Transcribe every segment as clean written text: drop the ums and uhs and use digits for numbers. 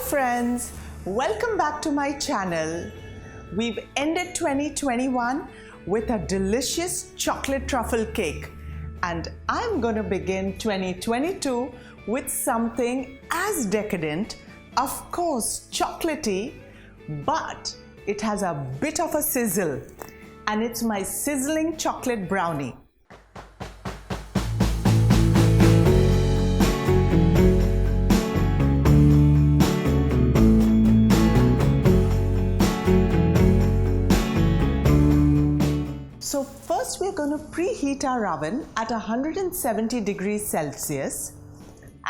friends, welcome back to my channel. We've ended 2021 with a delicious chocolate truffle cake, and I'm going to begin 2022 with something as decadent, of course chocolatey, but it has a bit of a sizzle, and it's my sizzling chocolate brownie. So first we're going to preheat our oven at 170 degrees Celsius,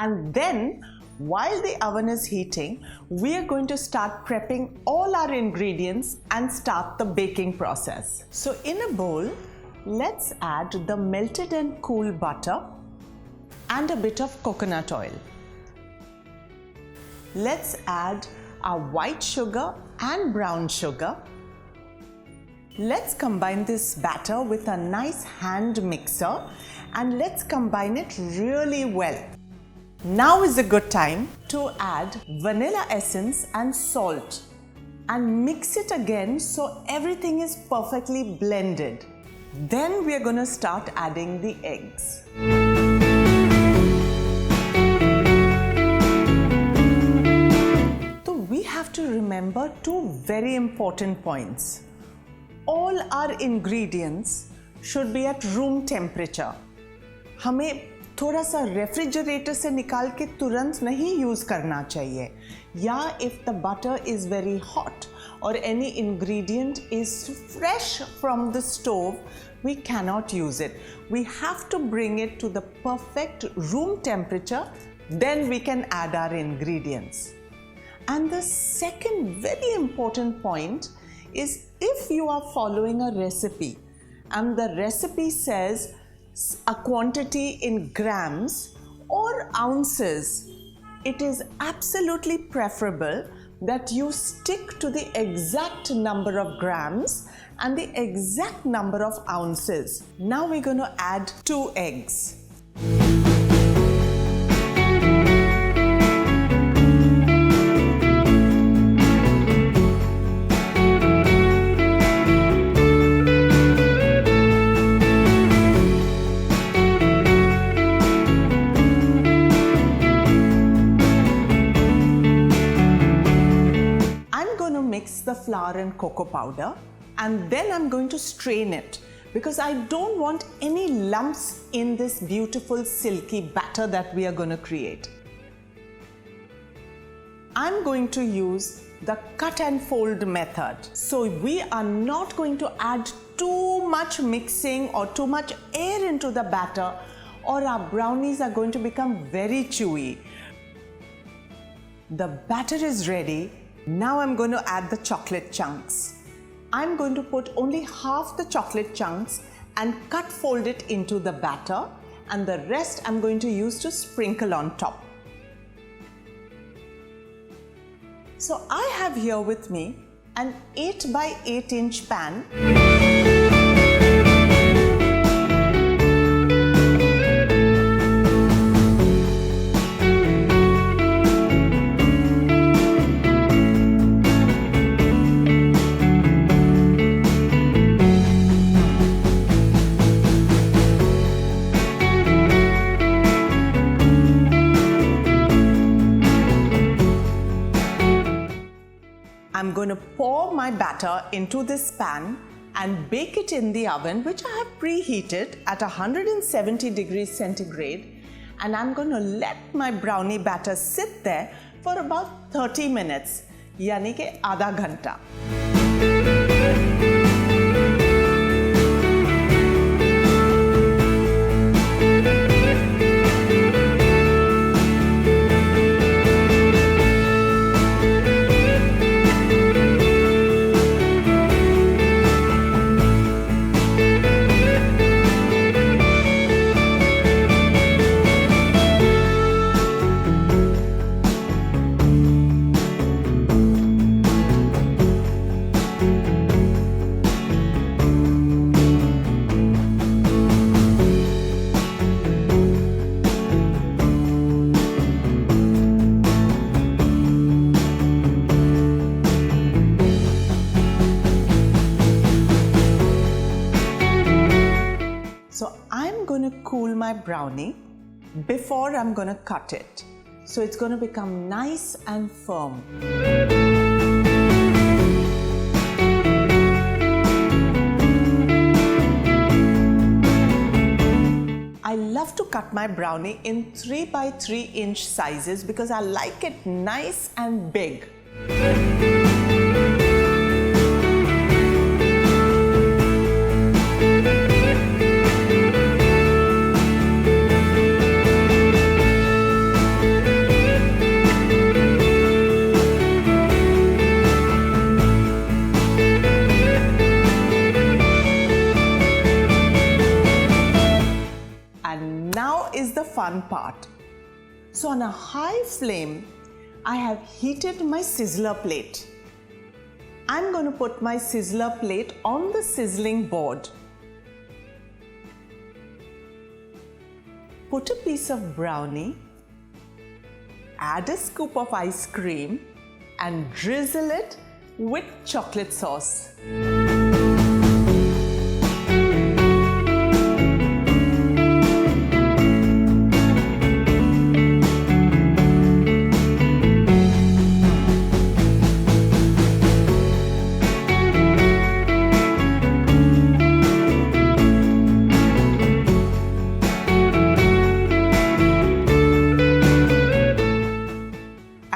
and then while the oven is heating, we are going to start prepping all our ingredients and start the baking process. So in a bowl, let's add the melted and cool butter and a bit of coconut oil. Let's add our white sugar and brown sugar. Let's combine this batter with a nice hand mixer and let's combine it really well. Now is a good time to add vanilla essence and salt and mix it again so everything is perfectly blended. Then we are going to start adding the eggs. So we have to remember two very important points. All our ingredients should be at room temperature. हमें थोड़ा सा refrigerator से निकाल के तुरंत नहीं use करना चाहिए. या if the butter is very hot or any ingredient is fresh from the stove, we cannot use it. We have to bring it to the perfect room temperature, then we can add our ingredients. And the second very important point is if you are following a recipe and the recipe says a quantity in grams or ounces, it is absolutely preferable that you stick to the exact number of grams and the exact number of ounces. Now we're going to add 2 eggs. The flour and cocoa powder, and then I'm going to strain it because I don't want any lumps in this beautiful silky batter that we are going to create. I'm going to use the cut and fold method. So we are not going to add too much mixing or too much air into the batter, or our brownies are going to become very chewy. The batter is ready. Now I'm going to add the chocolate chunks. I'm going to put only half the chocolate chunks and fold it into the batter, and the rest I'm going to use to sprinkle on top. So I have here with me an 8 by 8 inch pan. I'm going to pour my batter into this pan and bake it in the oven, which I have preheated at 170 degrees centigrade, and I'm going to let my brownie batter sit there for about 30 minutes, यानी कि आधा घंटा. my brownie before I'm going to cut it. So it's going to become nice and firm. I love to cut my brownie in 3 by 3 inch sizes because I like it nice and big. And now is the fun part. So on a high flame, I have heated my sizzler plate. I'm going to put my sizzler plate on the sizzling board. Put a piece of brownie, add a scoop of ice cream, and drizzle it with chocolate sauce.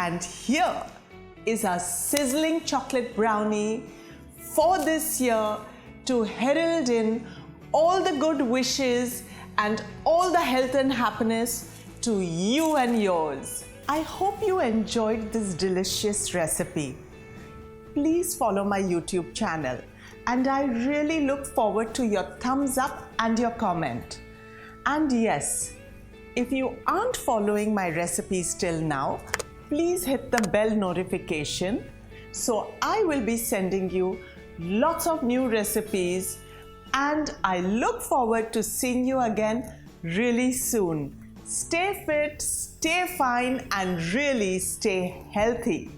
And here is our sizzling chocolate brownie for this year to herald in all the good wishes and all the health and happiness to you and yours. I hope you enjoyed this delicious recipe. Please follow my YouTube channel and I really look forward to your thumbs up and your comment. And yes, if you aren't following my recipes till now, please hit the bell notification so I will be sending you lots of new recipes, and I look forward to seeing you again really soon. Stay fit, stay fine, and really stay healthy.